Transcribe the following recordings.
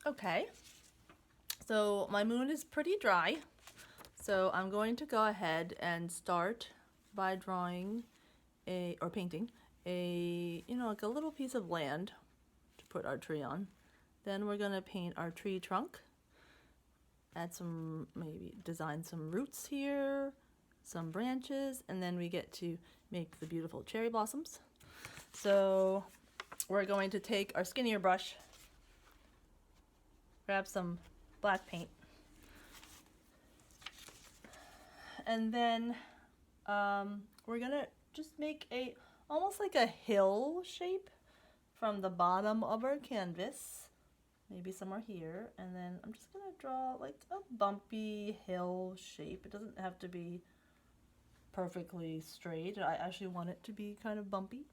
Okay, so my moon is pretty dry, so I'm going to go ahead and start by drawing or painting like a little piece of land to put our tree on. Then we're gonna paint our tree trunk, add some, maybe design some roots here, some branches, and then we get to make the beautiful cherry blossoms. So we're going to take our skinnier brush, grab some black paint, and then we're gonna just make almost like a hill shape from the bottom of our canvas, maybe somewhere here, and then I'm just gonna draw like a bumpy hill shape. It doesn't have to be perfectly straight. I actually want it to be kind of bumpy.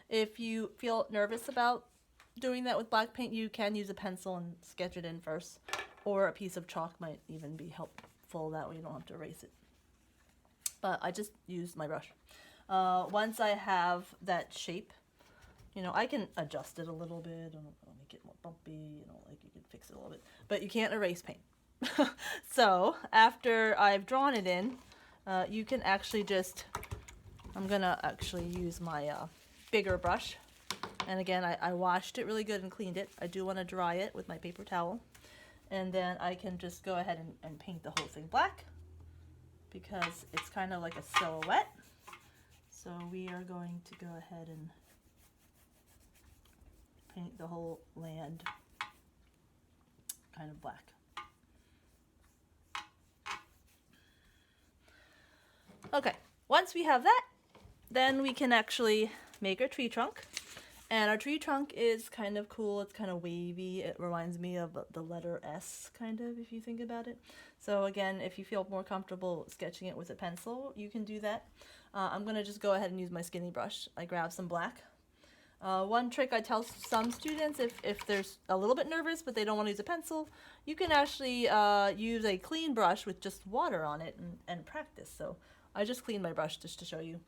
If you feel nervous about doing that with black paint, you can use a pencil and sketch it in first, or a piece of chalk might even be helpful. That way you don't have to erase it. But I just used my brush. Once I have that shape, I can adjust it a little bit and make it more bumpy, like you can fix it a little bit, but you can't erase paint. So after I've drawn it in, you can actually I'm gonna actually use my bigger brush. And again, I washed it really good and cleaned it. I do want to dry it with my paper towel. And then I can just go ahead and paint the whole thing black, because it's kind of like a silhouette. So we are going to go ahead and paint the whole land kind of black. Okay, once we have that, then we can actually make our tree trunk. And our tree trunk is kind of cool. It's kind of wavy. It reminds me of the letter S, kind of, if you think about it. So again, if you feel more comfortable sketching it with a pencil, you can do that. I'm going to just go ahead and use my skinny brush. I grab some black. One trick I tell some students, if they're a little bit nervous but they don't want to use a pencil, you can actually use a clean brush with just water on it and practice. So I just cleaned my brush just to show you.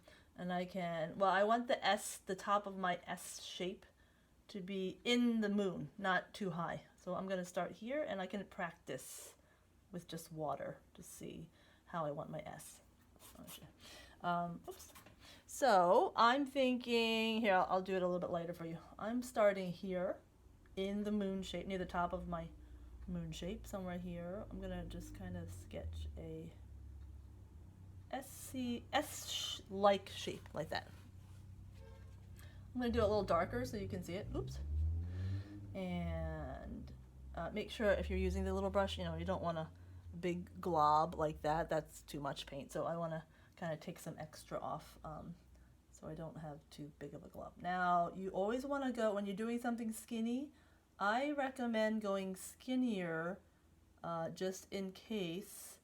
And I want the top of my S shape to be in the moon, not too high. So I'm going to start here, and I can practice with just water to see how I want my S. Oops. So I'm thinking, here, I'll do it a little bit lighter for you. I'm starting here in the moon shape, near the top of my moon shape, somewhere here. I'm going to just kind of sketch a S-like shape, like that. I'm going to do it a little darker so you can see it. Oops. And make sure if you're using the little brush, you don't want a big glob like that. That's too much paint. So I want to kind of take some extra off so I don't have too big of a glob. Now, you always want to go, when you're doing something skinny, I recommend going skinnier just in case,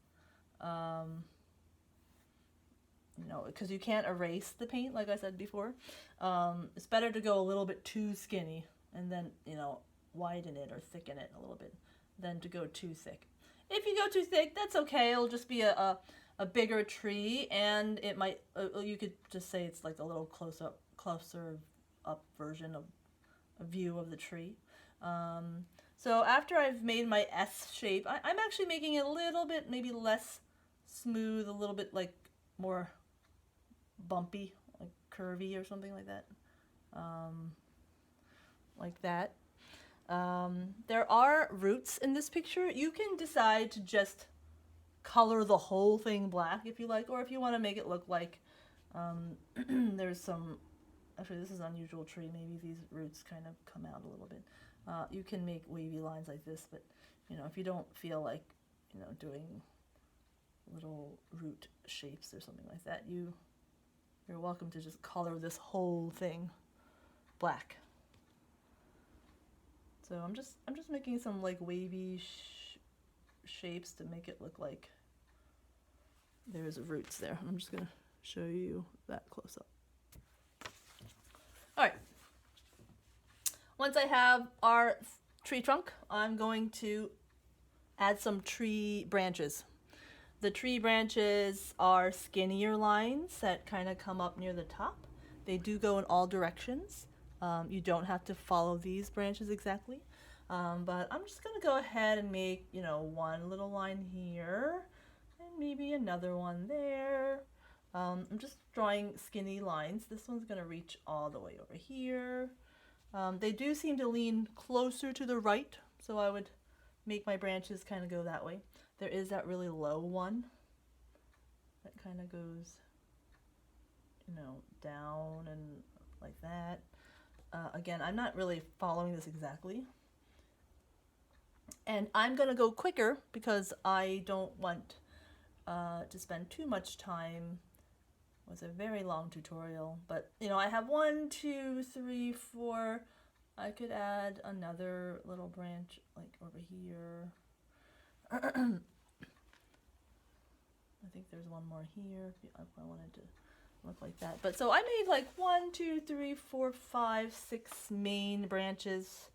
because you can't erase the paint, like I said before. It's better to go a little bit too skinny and then, widen it or thicken it a little bit than to go too thick. If you go too thick, that's okay. It'll just be a bigger tree, and it might, you could just say it's like a little closer up version of a view of the tree. So after I've made my S shape, I'm actually making it a little bit maybe less smooth, a little bit like more bumpy, like curvy or something like that. Like that. There are roots in this picture. You can decide to just color the whole thing black if you like, or if you want to make it look like there's some, actually this is an unusual tree, maybe these roots kind of come out a little bit. You can make wavy lines like this, but if you don't feel like doing little root shapes or something like that, you're welcome to just color this whole thing black. So I'm just making some like wavy shapes to make it look like there's roots there. I'm just gonna show you that close up. All right. Once I have our tree trunk, I'm going to add some tree branches. The tree branches are skinnier lines that kind of come up near the top. They do go in all directions. You don't have to follow these branches exactly. But I'm just gonna go ahead and make, you know, one little line here and maybe another one there. I'm just drawing skinny lines. This one's gonna reach all the way over here. They do seem to lean closer to the right, so I would make my branches kind of go that way. There is that really low one that kind of goes, you know, down and like that. Again, I'm not really following this exactly. And I'm gonna go quicker because I don't want to spend too much time. It was a very long tutorial, but you know, I have 1, 2, 3, 4. I could add another little branch like over here. I think there's one more here if I wanted to look like that. But so I made like 1, 2, 3, 4, 5, 6 main branches.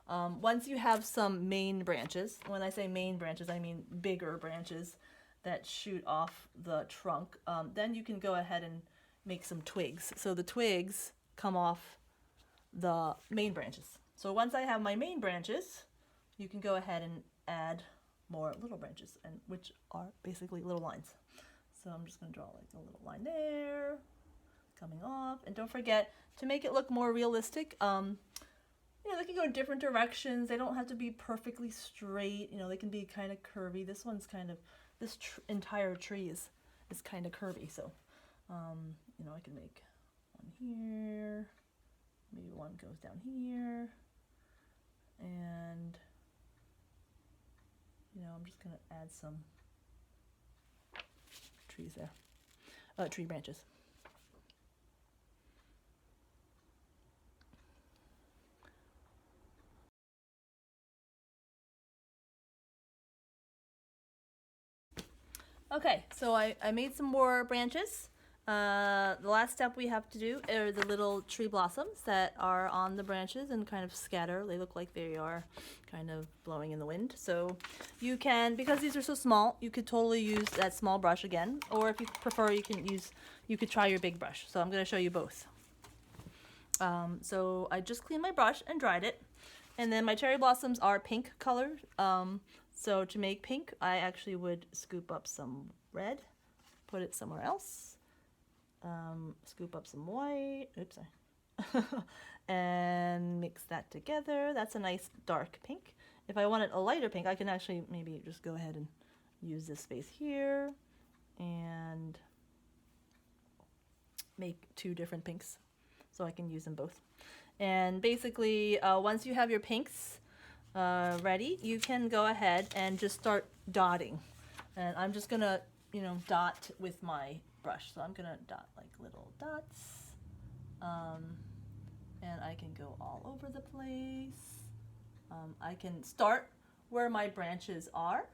Once you have some main branches, when I say main branches, I mean bigger branches that shoot off the trunk, then you can go ahead and make some twigs. So the twigs come off the main branches. So once I have my main branches, you can go ahead and add more little branches, and which are basically little lines. So I'm just going to draw like a little line there, coming off. And don't forget to make it look more realistic. You know, they can go in different directions. They don't have to be perfectly straight. You know, they can be kind of curvy. This one's kind of, this entire tree is kind of curvy. So, you know, I can make one here. Maybe one goes down here. And, you know, I'm just going to add some trees there. Tree branches. Okay, so I made some more branches. The last step we have to do are the little tree blossoms that are on the branches and kind of scatter. They look like they are kind of blowing in the wind. So you can, because these are so small, you could totally use that small brush again. Or if you prefer, you could try your big brush. So I'm going to show you both. So I just cleaned my brush and dried it. And then my cherry blossoms are pink colored. So to make pink, I actually would scoop up some red, put it somewhere else, scoop up some white, oops, sorry, and mix that together. That's a nice dark pink. If I wanted a lighter pink, I can actually maybe just go ahead and use this space here and make 2 different pinks so I can use them both. And basically, once you have your pinks ready, you can go ahead and just start dotting. And I'm just gonna, you know, dot with my brush. So I'm gonna dot like little dots. And I can go all over the place. I can start where my branches are.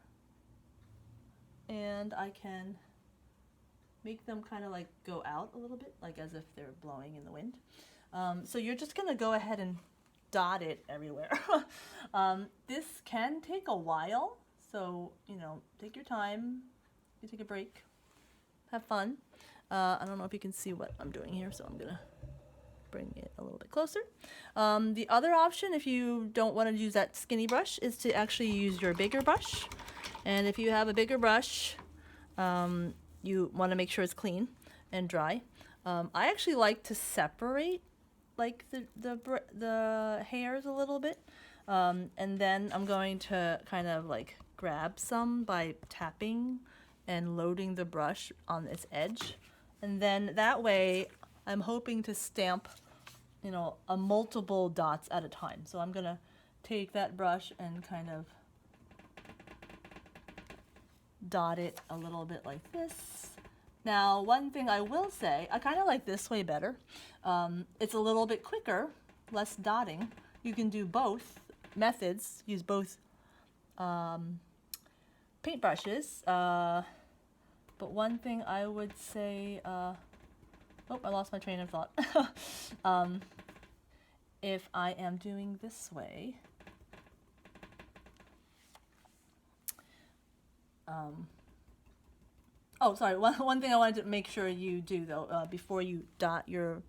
And I can make them kind of like go out a little bit, like as if they're blowing in the wind. So you're just gonna go ahead and dot it everywhere. This can take a while, so you know, take your time. You take a break, have fun. I don't know if you can see what I'm doing here, so I'm gonna bring it a little bit closer. The other option, if you don't want to use that skinny brush, is to actually use your bigger brush. And if you have a bigger brush, you want to make sure it's clean and dry. I actually like to separate like the hairs a little bit, and then I'm going to kind of like grab some by tapping and loading the brush on this edge, and then that way I'm hoping to stamp, you know, a multiple dots at a time. So I'm gonna take that brush and kind of dot it a little bit like this. Now, one thing I will say, I kind of like this way better. It's a little bit quicker, less dotting. You can do both methods, use both paintbrushes. But one thing I would say, oh, I lost my train of thought. If I am doing this way, oh, sorry. One thing I wanted to make sure you do though, before you dot your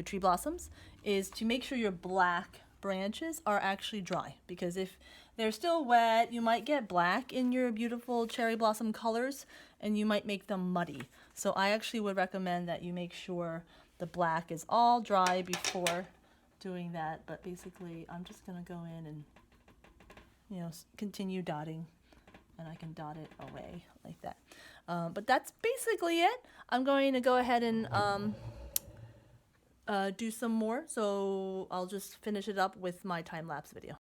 tree blossoms, is to make sure your black branches are actually dry, because if they're still wet, you might get black in your beautiful cherry blossom colors and you might make them muddy. So I actually would recommend that you make sure the black is all dry before doing that. But basically I'm just gonna go in and, you know, continue dotting, and I can dot it away like that. But that's basically it. I'm going to go ahead and do some more, so I'll just finish it up with my time-lapse video.